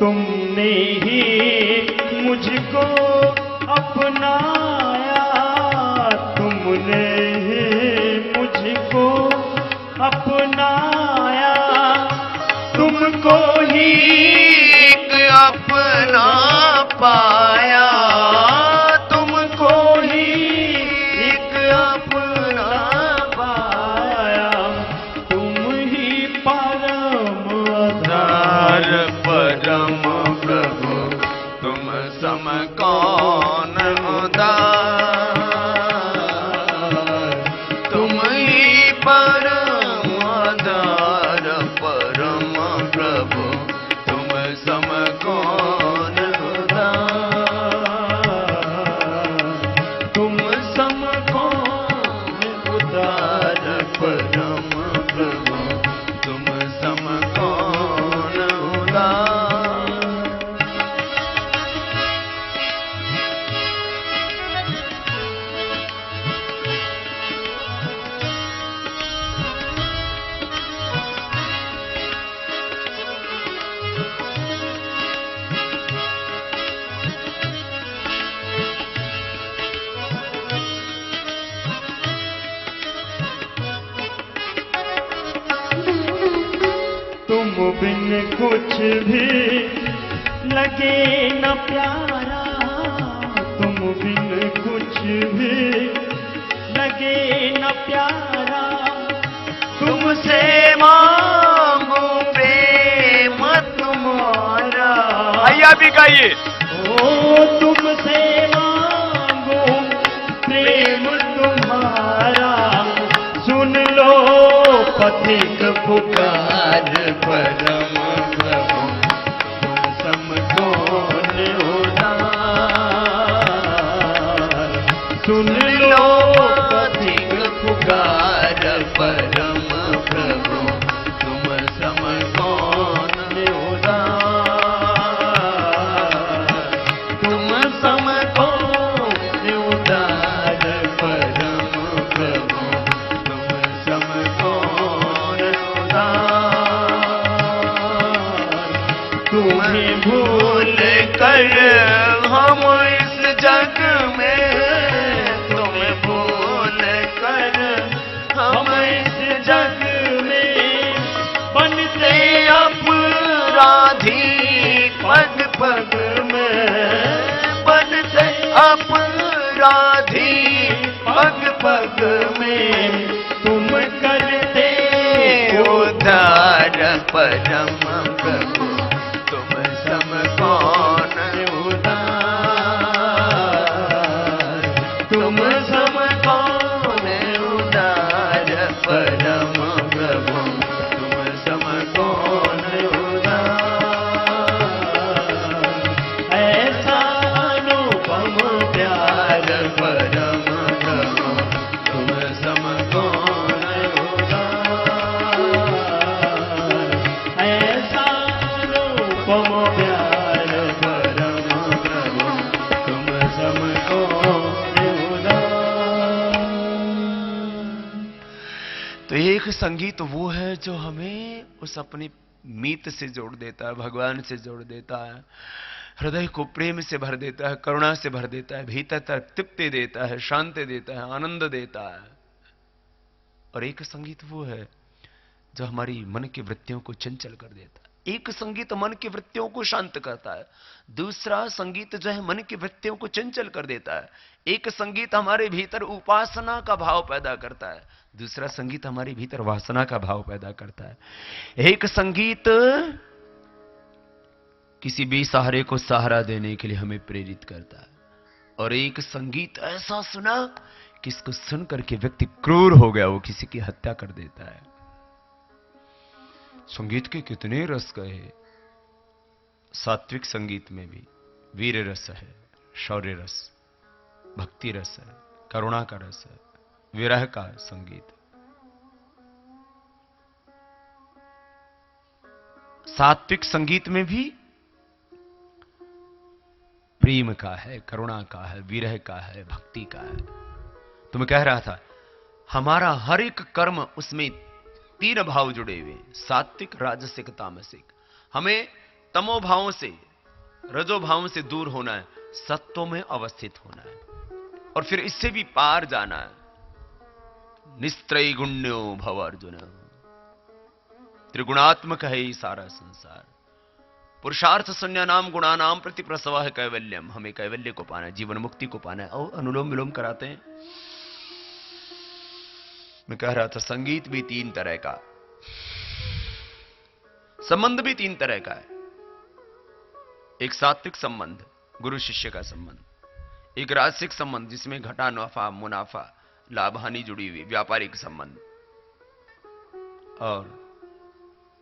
तुमने ही मुझको अपनाया, तुमने ही मुझको अपनाया, तुमको ही एक अपना पाया, तुमको ही एक अपना पाया, तुम ही परम आधार परम प्रभु तुम सम कौन उदार, तुम ही परम आधार परम प्रभु तुम सम कौन उदार, तुम सम कौन उदार परम प्रभु तुम सम कौन उदार। तुम बिन कुछ भी लगे न प्यारा, तुम बिन कुछ भी लगे न प्यारा, तुमसे मांगू प्रेम तुम्हारा। आइए भी गाइए। ओ तुमसे मांगू प्रेम तुम्हारा, सुन लो पथिक पुकार परम प्रभु तुम सम कौन उदार, सुन लो पथिक पुकार परम प्रभु तुम सम कौन उदार, तुम सम कौन उदार परम प्रभु तुम सम कौन उदार, तुम्हें भूल कर हम इस जग में, तुम्हें भूल कर हम इस जग में बनते अपराधी पग पग में, बनते अपराधी पग पग में तुम करते उद्धार परम प्रभु तुम सम कौन उदार, तुम सम कौन उदार परम प्रभु तुम सम कौन उदार, ऐसा अनुपम प्यार परम प्रभु तुम सम कौन उदार, ऐसा अनुपम प्यार परम प्रभु तुम सम कौन उदार। तो एक संगीत वो है जो हमें उस अपने मीत से जोड़ देता है, भगवान से जोड़ देता है, हृदय को प्रेम से भर देता है, करुणा से भर देता है, भीतर तक तृप्ति देता है, शांति देता है, आनंद देता है। और एक संगीत वो है जो हमारी मन की वृत्तियों को चंचल कर देता है। एक संगीत मन की वृत्तियों को शांत करता है, दूसरा संगीत जो है मन की वृत्तियों को चंचल कर देता है। एक संगीत हमारे भीतर उपासना का भाव पैदा करता है, दूसरा संगीत हमारे भीतर वासना का भाव पैदा करता है। एक संगीत किसी बेसहारे को सहारा देने के लिए हमें प्रेरित करता है, और एक संगीत ऐसा सुना कि इसको सुनकर के व्यक्ति क्रूर हो गया, वो किसी की हत्या कर देता है। संगीत के कितने रस कहे। सात्विक संगीत में भी वीर रस है, शौर्य रस, भक्ति रस है, करुणा का रस है, विरह का संगीत। सात्विक संगीत में भी प्रेम का है, करुणा का है, विरह का है, भक्ति का है। तो मैं कह रहा था हमारा हर एक कर्म उसमें तीन भाव जुड़े हुए, सात्विक, राजसिक, तामसिक। हमें तमोभावों से, रजोभावों से दूर होना है, सत्व में अवस्थित होना है, और फिर इससे भी पार जाना है। निस्त्रैगुण्यो भव अर्जुन, त्रिगुणात्मक है ये सारा संसार। पुरुषार्थ शून्य नाम गुणानाम प्रति प्रसव है कैवल्यम। हमें कैवल्य को पाना है, जीवन मुक्ति को पाना है। और अनुलोम विलोम कराते हैं। मैं कह रहा था संगीत भी 3 तरह का, संबंध भी 3 तरह का है। एक सात्विक संबंध, गुरु शिष्य का संबंध। एक राजसिक संबंध जिसमें घटा नफा मुनाफा लाभ हानि जुड़ी हुई, व्यापारिक संबंध। और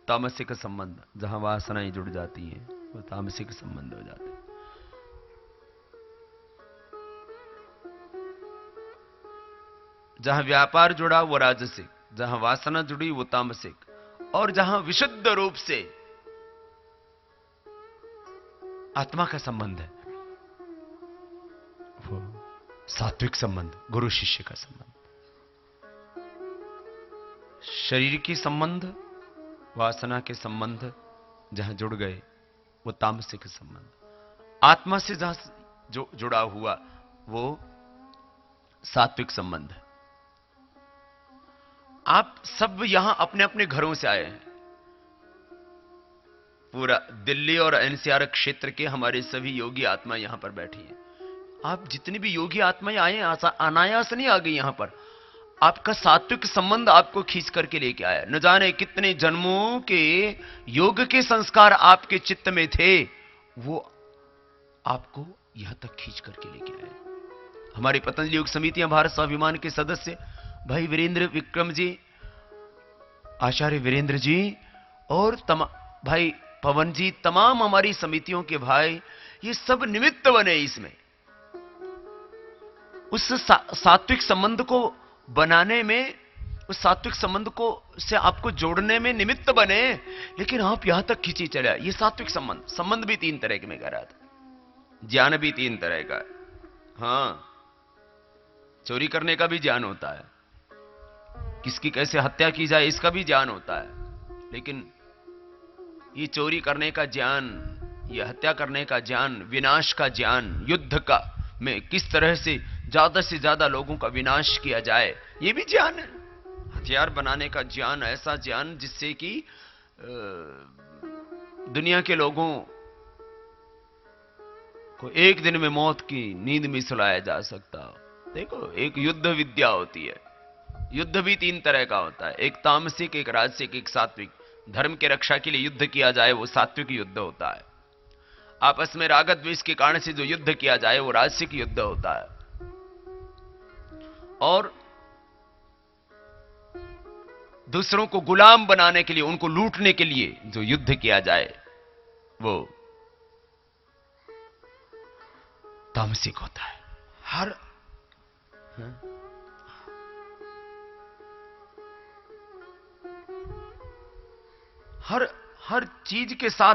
तामसिक संबंध, जहां वासनाएं जुड़ जाती हैं, वो तामसिक संबंध हो जाते हैं। जहां व्यापार जुड़ा वो राजसिक, जहां वासना जुड़ी वो तामसिक, और जहां विशुद्ध रूप से आत्मा का संबंध है वो सात्विक संबंध, गुरु शिष्य का संबंध। शरीर की संबंध, वासना के संबंध जहां जुड़ गए वो तामसिक संबंध। आत्मा से जहां जो जुड़ा हुआ वो सात्विक संबंध है। आप सब यहां अपने अपने घरों से आए हैं। पूरा दिल्ली और एनसीआर क्षेत्र के हमारे सभी योगी आत्मा यहां पर बैठी हैं। आप जितनी भी योगी आत्माएं आए हैं, अनायास नहीं आ गई यहां पर। आपका सात्विक संबंध आपको खींच करके लेके आया। न जाने कितने जन्मों के योग के संस्कार आपके चित्त में थे, वो आपको यहां तक खींच करके लेके आए। हमारी पतंजलि योग समितियां भारत स्वाभिमान के सदस्य भाई वीरेंद्र विक्रम जी, आचार्य वीरेंद्र जी और भाई पवन जी, तमाम हमारी समितियों के भाई, ये सब निमित्त बने इसमें। उस सात्विक संबंध को बनाने में, उस सात्विक संबंध को से आपको जोड़ने में निमित्त बने, लेकिन आप यहां तक खींची चले आए। ये सात्विक संबंध। संबंध भी 3 तरह के मैं कह रहा था। ज्ञान भी 3 तरह का है। हां, चोरी करने का भी ज्ञान होता है, किसकी कैसे हत्या की जाए इसका भी ज्ञान होता है। लेकिन ये चोरी करने का ज्ञान, ये हत्या करने का ज्ञान, विनाश का ज्ञान, युद्ध का में किस तरह से ज्यादा लोगों का विनाश किया जाए, ये भी ज्ञान है। हथियार बनाने का ज्ञान, ऐसा ज्ञान जिससे कि दुनिया के लोगों को एक दिन में मौत की नींद में सुलाया जा सकता हो। देखो, एक युद्ध विद्या होती है। युद्ध भी 3 तरह का होता है, एक तामसिक, एक राजसिक, एक सात्विक। धर्म के रक्षा के लिए युद्ध किया जाए वो सात्विक युद्ध होता है। आपस में राग द्वेष के कारण से जो युद्ध किया जाए वो राजसिक युद्ध होता है। और दूसरों को गुलाम बनाने के लिए, उनको लूटने के लिए जो युद्ध किया जाए वो तामसिक होता है। हर चीज के साथ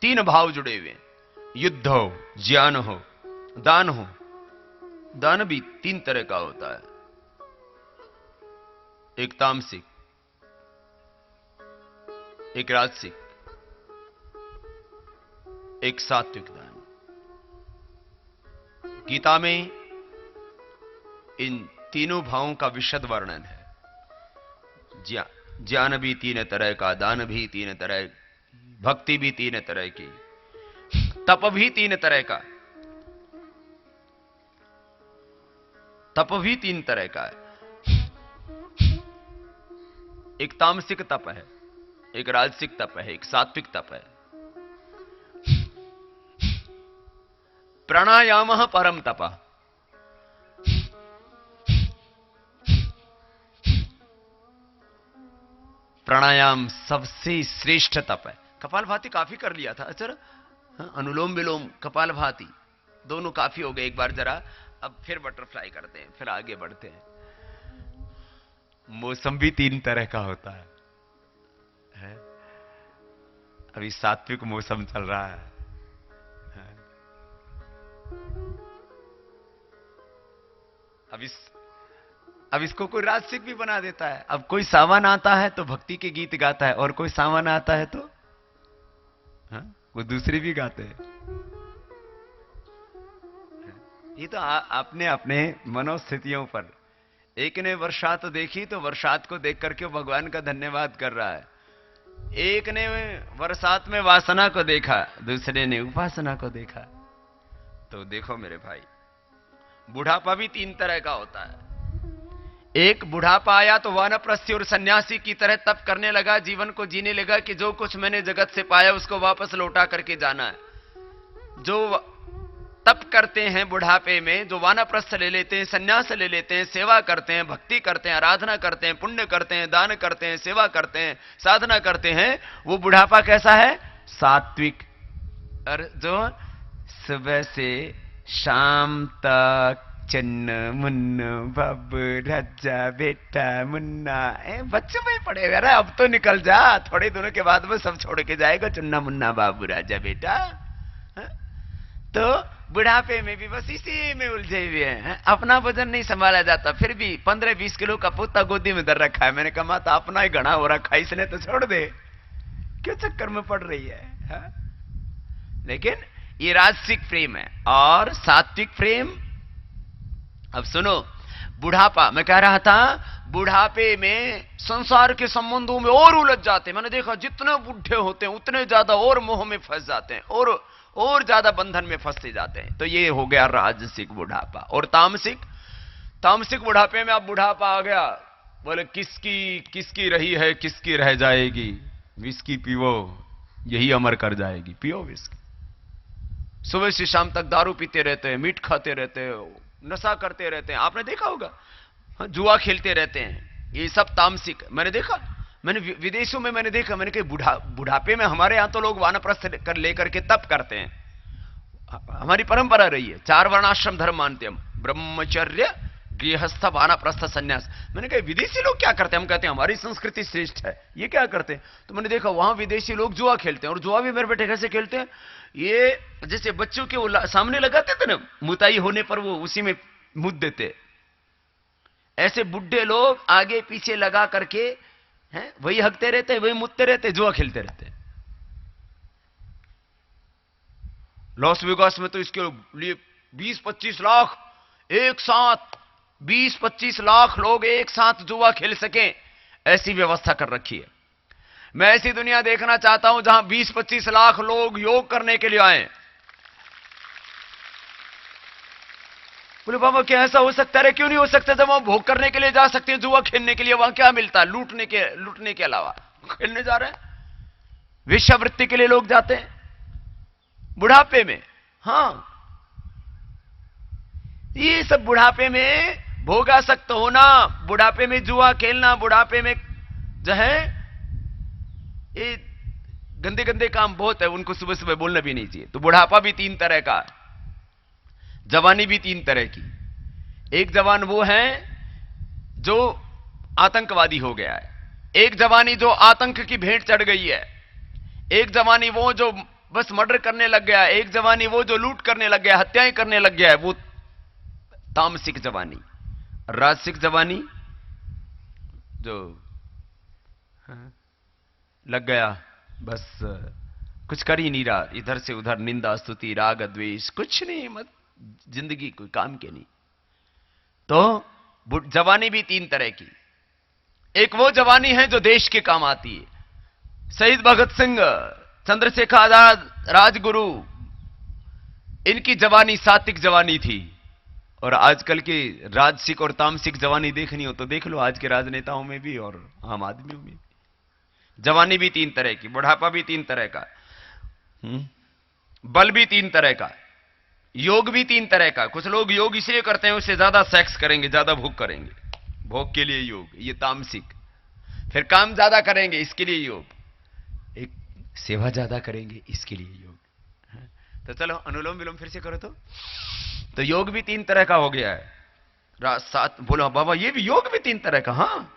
3 भाव जुड़े हुए हैं। युद्ध हो, ज्ञान हो, दान हो। दान भी 3 तरह का होता है, एक तामसिक, एक राजसिक, एक सात्विक दान। गीता में इन तीनों भावों का विशद वर्णन है। ज्ञान भी 3 तरह का, दान भी 3 तरह, भक्ति भी 3 तरह की, तप भी 3 तरह का। तप भी 3 तरह का है। एक तामसिक तप है, एक राजसिक तप है, एक सात्विक तप है। प्राणायाम परम तप। प्राणायाम सबसे श्रेष्ठ तप है। कपालभाति काफी कर लिया था। अच्छा, अनुलोम विलोम, कपालभाति दोनों काफी हो गए एक बार। जरा अब फिर बटरफ्लाई करते हैं, फिर आगे बढ़ते हैं। मौसम भी 3 तरह का होता है? अभी सात्विक मौसम चल रहा है। अब इसको कोई राजसिक भी बना देता है। अब कोई सावन आता है तो भक्ति के गीत गाता है, और कोई सावन आता है तो हाँ? वो दूसरे भी गाते हैं। ये तो अपने अपने मनोस्थितियों पर। एक ने वर्षात देखी तो वर्षात को देख करके भगवान का धन्यवाद कर रहा है। एक ने बरसात में वासना को देखा, दूसरे ने उपासना को देखा। तो देखो मेरे भाई, बुढ़ापा भी तीन तरह का होता है। एक बुढ़ापा आया तो वानप्रस्थी और सन्यासी की तरह तप करने लगा, जीवन को जीने लगा कि जो कुछ मैंने जगत से पाया उसको वापस लौटा करके जाना है। जो तप करते हैं बुढ़ापे में, जो वानप्रस्थ ले लेते हैं, सन्यास ले लेते हैं, सेवा करते हैं, भक्ति करते हैं, आराधना करते हैं, पुण्य करते हैं, दान करते हैं, सेवा करते हैं, साधना करते हैं, वो बुढ़ापा कैसा है? सात्विक। और जो सुबह से शाम तक चन्न मुन्ना बाबू राजा बेटा मुन्ना, बच्चों में पड़े हुए, अरे अब तो निकल जा, थोड़े दिनों के बाद में सब छोड़ के जाएगा चन्ना मुन्ना बाबू राजा बेटा। तो बुढ़ापे में भी बस इसी में उलझे हुए हैं। अपना वजन नहीं संभाला जाता, फिर भी 15-20 किलो का पोता गोदी में धर रखा है। मैंने कहा माता अपना ही घना हो रखा है, इसने तो छोड़ दे, क्यों चक्कर में पड़ रही है, हा? लेकिन ये राजसिक प्रेम है। और सात्विक प्रेम, अब सुनो, बुढ़ापा, मैं कह रहा था बुढ़ापे में संसार के संबंधों में और उलझ जाते हैं। मैंने देखा जितने बुढ़े होते हैं उतने ज्यादा और मोह में फंस जाते हैं और ज्यादा बंधन में फंसते जाते हैं। तो ये हो गया राजसिक बुढ़ापा। और तामसिक बुढ़ापे में अब बुढ़ापा आ गया, बोले किसकी रही है किसकी रह जाएगी, विस्की पियो यही अमर कर जाएगी, पियो विस्की। सुबह से शाम तक दारू पीते रहते हैं, मीट खाते रहते हैं, नशा करते रहते हैं, आपने देखा होगा, जुआ खेलते रहते हैं, ये सब तामसिक। मैंने देखा, मैंने विदेशों में मैंने देखा, मैंने कहा बुढ़ापे में हमारे यहां तो लोग वानप्रस्थ कर लेकर के तप करते हैं, हमारी परंपरा रही है, 4 वर्णाश्रम धर्म मानते हम, ब्रह्मचर्य गृहस्थ वानप्रस्थ संन्यास। मैंने कहा विदेशी लोग क्या करते हैं? हम कहते हैं हमारी संस्कृति श्रेष्ठ है, ये क्या करते हैं? तो मैंने देखा वहां विदेशी लोग जुआ खेलते हैं, और जुआ भी मेरे बेटे कैसे खेलते हैं, ये जैसे बच्चों के वो सामने लगाते थे ना, मुताई होने पर वो उसी में मुद देते, ऐसे बुढ़े लोग आगे पीछे लगा करके हैं, वही हकते रहते, वही मुदते रहते, जुआ खेलते रहते। लॉस वेगास में तो इसके लिए 20-25 लाख एक साथ, 20-25 लाख लोग एक साथ जुआ खेल सकें, ऐसी व्यवस्था कर रखी है। मैं ऐसी दुनिया देखना चाहता हूं जहां 20-25 लाख लोग योग करने के लिए आए। बोले बाबा क्या ऐसा हो सकता है? क्यों नहीं हो सकता? जब वहां भोग करने के लिए जा सकते हैं, जुआ खेलने के लिए वहां क्या मिलता है? लूटने के अलावा खेलने जा रहे हैं। वेश्यावृत्ति के लिए लोग जाते हैं बुढ़ापे में। हां, ये सब बुढ़ापे में भोगासक्त होना, बुढ़ापे में जुआ खेलना, बुढ़ापे में जो है ये गंदे गंदे काम बहुत है, उनको सुबह सुबह बोलना भी नहीं चाहिए। तो बुढ़ापा भी 3 तरह का, जवानी भी 3 तरह की। एक जवान वो है जो आतंकवादी हो गया है, एक जवानी जो आतंक की भेंट चढ़ गई है, एक जवानी वो जो बस मर्डर करने लग गया है, एक जवानी वो जो लूट करने लग गया, हत्याएं करने लग गया है, वो तामसिक जवानी। राजसिक जवानी जो लग गया बस कुछ कर ही नहीं रहा, इधर से उधर निंदा स्तुति राग द्वेष, कुछ नहीं, मत जिंदगी कोई काम के नहीं। तो जवानी भी 3 तरह की। एक वो जवानी है जो देश के काम आती है। शहीद भगत सिंह, चंद्रशेखर आजाद, राजगुरु, इनकी जवानी सात्विक जवानी थी। और आजकल की राजसिक और तामसिक जवानी देखनी हो तो देख लो, आज के राजनेताओं में भी और आम आदमियों में। जवानी भी 3 तरह की, बुढ़ापा भी 3 तरह का, बल भी 3 तरह का, योग भी 3 तरह का। कुछ लोग योग इसलिए करते हैं उससे ज्यादा सेक्स करेंगे, ज्यादा भोग करेंगे, भोग के लिए योग, ये तामसिक। फिर काम ज्यादा करेंगे, इसके लिए योग। एक सेवा ज्यादा करेंगे, इसके लिए योग। तो चलो अनुलोम विलोम फिर से करो। तो योग भी 3 तरह का हो गया है। बोला बाबा ये भी योग भी 3 तरह का? हाँ,